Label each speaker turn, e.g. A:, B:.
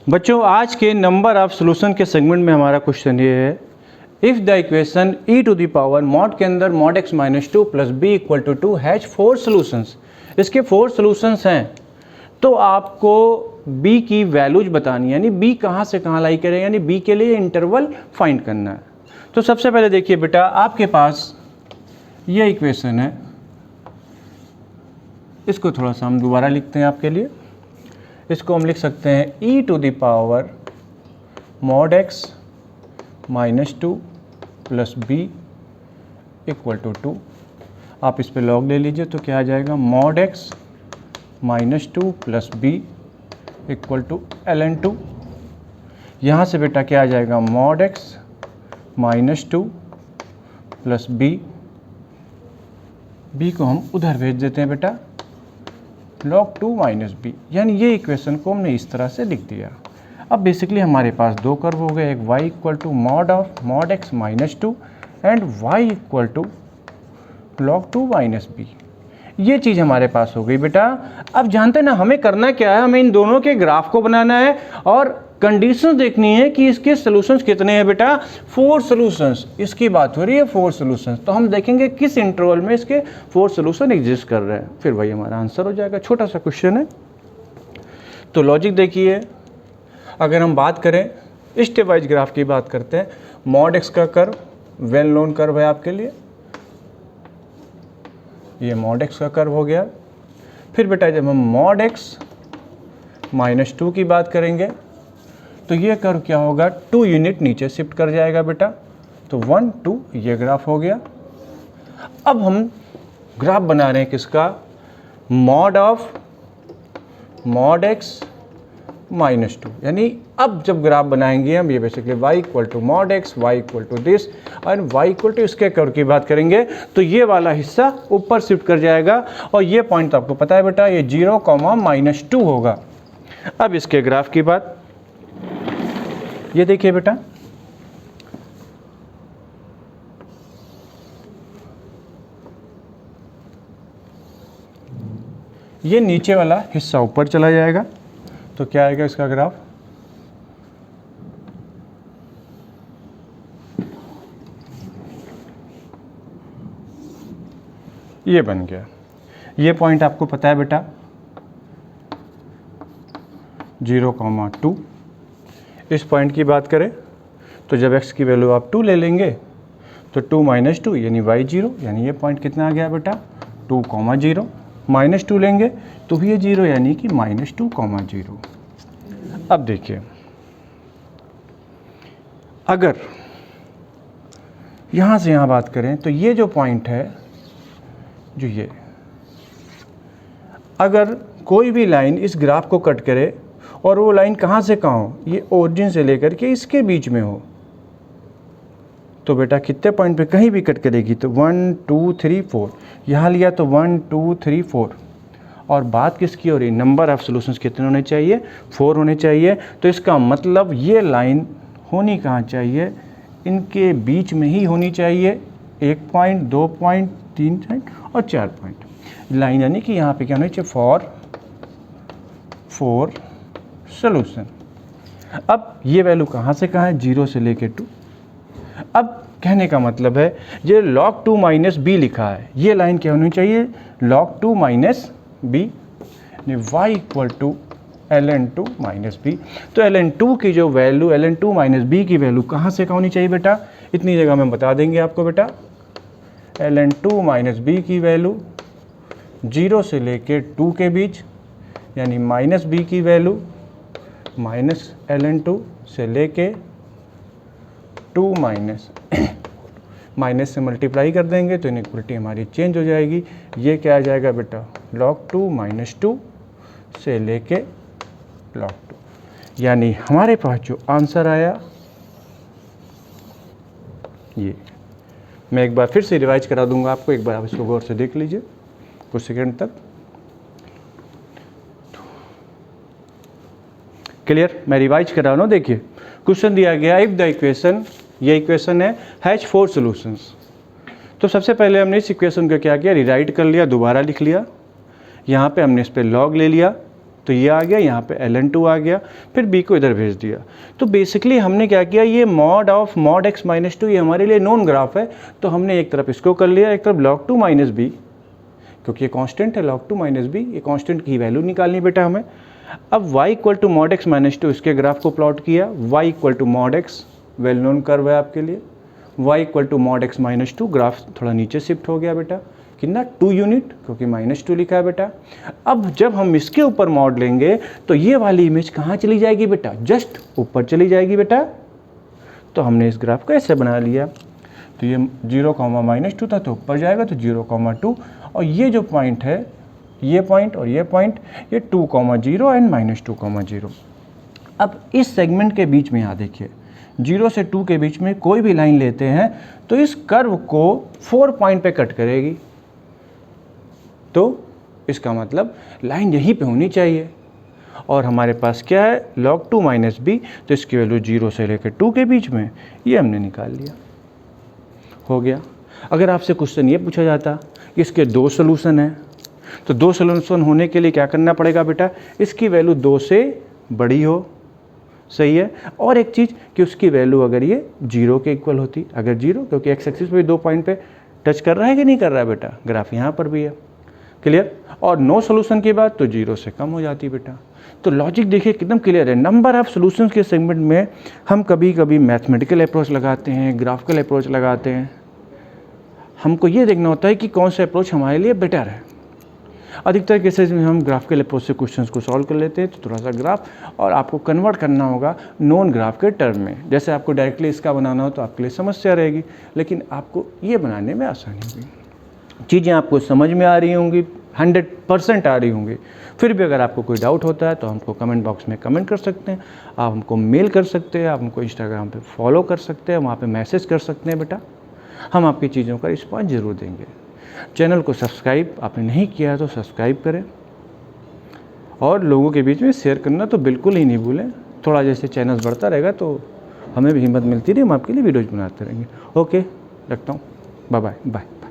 A: बच्चों आज के नंबर ऑफ सॉल्यूशन के सेगमेंट में हमारा क्वेश्चन ये है, if the equation e to the power mod के अंदर mod x minus 2 plus b equal to 2 has 4 solutions, इसके 4 सॉल्यूशंस हैं तो आपको b की वैल्यूज बतानी है, यानी b कहाँ से कहाँ लाई करें, यानी b के लिए इंटरवल फाइंड करना है। तो सबसे पहले देखिए बेटा, आपके पास ये इक्वेशन है, इसको थोड़ा सा हम दोबारा लिखते हैं आपके लिए। इसको हम लिख सकते हैं e to the power mod x minus 2 plus b equal to 2। आप इस पे लॉग ले लीजिए तो क्या आ जाएगा, mod x minus 2 plus b equal to ln2। यहाँ से बेटा क्या आ जाएगा, mod x minus 2 plus b को हम उधर भेज देते हैं बेटा, log 2 माइनस बी, यानी ये इक्वेशन को हमने इस तरह से लिख दिया। अब बेसिकली हमारे पास दो कर्व हो गए, एक y equal to mod of mod x minus 2 and y equal to log 2 minus b. ये चीज़ हमारे पास हो गई बेटा। अब जानते हैं ना हमें करना क्या है, हमें इन दोनों के ग्राफ को बनाना है और कंडीशन देखनी है कि इसके सॉल्यूशंस कितने हैं बेटा, 4 सॉल्यूशंस। इसकी बात हो रही है 4 सॉल्यूशंस, तो हम देखेंगे किस इंटरवल में इसके 4 सॉल्यूशन एग्जिस्ट कर रहे हैं, फिर वही हमारा आंसर हो जाएगा। छोटा सा क्वेश्चन है, तो लॉजिक देखिए। अगर हम बात करें स्टेप वाइज ग्राफ की बात करते हैं, मॉड एक्स का कर्व वेल नोन कर्व है आपके लिए, ये मॉड एक्स का कर्व हो गया। फिर बेटा जब हम मॉड एक्स माइनस 2 की बात करेंगे तो ये कर्व क्या होगा, 2 यूनिट नीचे शिफ्ट कर जाएगा बेटा, तो 1 2 ये ग्राफ हो गया। अब हम ग्राफ बना रहे हैं किसका, mod of mod x minus 2, यानी अब जब ग्राफ बनाएंगे हम, ये basically y equal to mod x, y equal to this और y इक्वल टू इसके कर्व की बात करेंगे तो ये वाला हिस्सा ऊपर शिफ्ट कर जाएगा और ये पॉइंट तो आपको पता है बेटा, ये 0, माइनस 2 होगा। अब इसके ग्राफ की बात, ये देखिए बेटा, ये नीचे वाला हिस्सा ऊपर चला जाएगा तो क्या आएगा इसका ग्राफ, ये बन गया। ये पॉइंट आपको पता है बेटा 0, 2। इस पॉइंट की बात करें तो जब x की वैल्यू आप 2 ले लेंगे तो 2 माइनस 2 यानी y 0, यानी ये पॉइंट कितना आ गया बेटा 2, 0। माइनस 2 लेंगे तो भी ये 0 यानी कि माइनस 2, 0। अब देखिए, अगर यहाँ से यहाँ बात करें तो ये जो पॉइंट है, जो ये, अगर कोई भी लाइन इस ग्राफ को कट करे और वो लाइन कहाँ से कहाँ हो, ये ओरिजिन से लेकर के इसके बीच में हो, तो बेटा कितने पॉइंट पे कहीं भी कट करेगी तो 1 2 3 4, यहाँ लिया तो 1 2 3 4, और बात किसकी हो रही, नंबर ऑफ सॉल्यूशंस कितने होने चाहिए, 4 होने चाहिए। तो इसका मतलब ये लाइन होनी कहाँ चाहिए, इनके बीच में ही होनी चाहिए, 1 पॉइंट 2 पॉइंट 3 पॉइंट और 4 पॉइंट लाइन, यानी कि यहाँ पे क्या होना चाहिए, फॉर सॉल्यूशन। अब ये वैल्यू कहाँ से कहाँ है, 0 से लेके 2। अब कहने का मतलब है ये log 2 माइनस बी लिखा है, ये लाइन क्या होनी चाहिए, log 2 minus b, y equal to ln2 minus b. तो ln2 की जो वैल्यू, ln2 माइनस बी की वैल्यू कहाँ से कहाँ होनी चाहिए बेटा, इतनी जगह में बता देंगे आपको बेटा, ln2 माइनस बी की वैल्यू 0 से लेके 2 के बीच, यानी माइनस बी की वैल्यू माइनस ln2 से लेके 2 माइनस से मल्टीप्लाई कर देंगे तो इनइक्वलिटी हमारी चेंज हो जाएगी। ये क्या आ जाएगा बेटा, log 2 माइनस 2 से लेके log 2, यानी हमारे पास जो आंसर आया, ये मैं एक बार फिर से रिवाइज करा दूंगा आपको, एक बार आप इसको गौर से देख लीजिए कुछ सेकंड तक। क्लियर, मैं रिवाइज करा रहा हूँ। देखिए क्वेश्चन दिया गया, इफ द इक्वेशन, ये इक्वेशन है, हैज 4 सॉल्यूशंस। तो सबसे पहले हमने इस इक्वेशन को क्या किया, रिराइट कर लिया, दोबारा लिख लिया। यहाँ पे हमने इस पर लॉग ले लिया तो ये आ गया, यहाँ पे ln2 आ गया, फिर b को इधर भेज दिया। तो बेसिकली हमने क्या किया, ये mod of mod x minus to ये हमारे लिए नोन ग्राफ है, तो हमने एक तरफ इसको कर लिया, एक तरफ log 2 माइनस बी, क्योंकि ये कांस्टेंट है log 2 माइनस बी, ये कांस्टेंट की वैल्यू निकालनी बेटा हमें। अब y equal to mod x minus two इसके ग्राफ को प्लॉट किया, y equal to mod x well known curve है आपके लिए, y equal to mod x minus two, graph थोड़ा नीचे शिफ्ट हो गया बेटा, कितना 2 यूनिट, क्योंकि -2 लिखा है बेटा। अब जब हम इसके ऊपर मॉड लेंगे तो ये वाली इमेज कहाँ चली जाएगी बेटा, जस्ट ऊपर चली जाएगी बेटा। तो हमने इस ग्राफ को ऐसे बना लिया, तो ये 0, -2 था तो ऊपर जाएगा, तो 0, 2, और ये जो पॉइंट है, ये पॉइंट और ये पॉइंट, ये 2, 0 एंड -2, 0। अब इस सेगमेंट के बीच में यहाँ देखिए 0 से 2 के बीच में कोई भी लाइन लेते हैं तो इस कर्व को 4 पॉइंट पे कट करेगी, तो इसका मतलब लाइन यहीं पे होनी चाहिए। और हमारे पास क्या है, log 2 माइनस बी, तो इसकी वैल्यू 0 से लेकर 2 के बीच में, ये हमने निकाल लिया, हो गया। अगर आपसे क्वेश्चन ये पूछा जाता कि इसके 2 सोल्यूशन हैं, तो 2 सोल्यूशन होने के लिए क्या करना पड़ेगा बेटा, इसकी वैल्यू 2 से बड़ी हो, सही है। और एक चीज़ कि उसकी वैल्यू अगर ये 0 के इक्वल होती, अगर 0, क्योंकि एक्स एक्सिस पे 2 पॉइंट पे टच कर रहा है कि नहीं कर रहा है बेटा, ग्राफ यहाँ पर भी है, क्लियर। और नो सोल्यूशन की बात तो 0 से कम हो जाती बेटा। तो लॉजिक देखिए एकदम क्लियर है। नंबर ऑफ सॉल्यूशंस के सेगमेंट में हम कभी कभी मैथमेटिकल अप्रोच लगाते हैं, ग्राफिकल अप्रोच लगाते हैं, हमको ये देखना होता है कि कौन सा अप्रोच हमारे लिए बेटर है। अधिकतर केसेस में हम ग्राफिकल अप्रोच से क्वेश्चंस को सॉल्व कर लेते हैं, तो थोड़ा सा ग्राफ और आपको कन्वर्ट करना होगा नॉन ग्राफ के टर्म में। जैसे आपको डायरेक्टली इसका बनाना हो तो आपके लिए समस्या रहेगी, लेकिन आपको ये बनाने में आसानी होगी, चीज़ें आपको समझ में आ रही होंगी, 100% आ रही होंगी। फिर भी अगर आपको कोई डाउट होता है तो हमको कमेंट बॉक्स में कमेंट कर सकते हैं, आप हमको मेल कर सकते हैं, आप हमको इंस्टाग्राम पे फॉलो कर सकते हैं, वहाँ पे मैसेज कर सकते हैं बेटा, हम आपकी चीज़ों का रिस्पॉन्स ज़रूर देंगे। चैनल को सब्सक्राइब आपने नहीं किया तो सब्सक्राइब करें, और लोगों के बीच में शेयर करना तो बिल्कुल ही नहीं भूलें। थोड़ा जैसे चैनल बढ़ता रहेगा तो हमें भी हिम्मत मिलती रही, हम आपके लिए वीडियोज़ बनाते रहेंगे। ओके, रखता हूँ, बाय बाय बाय।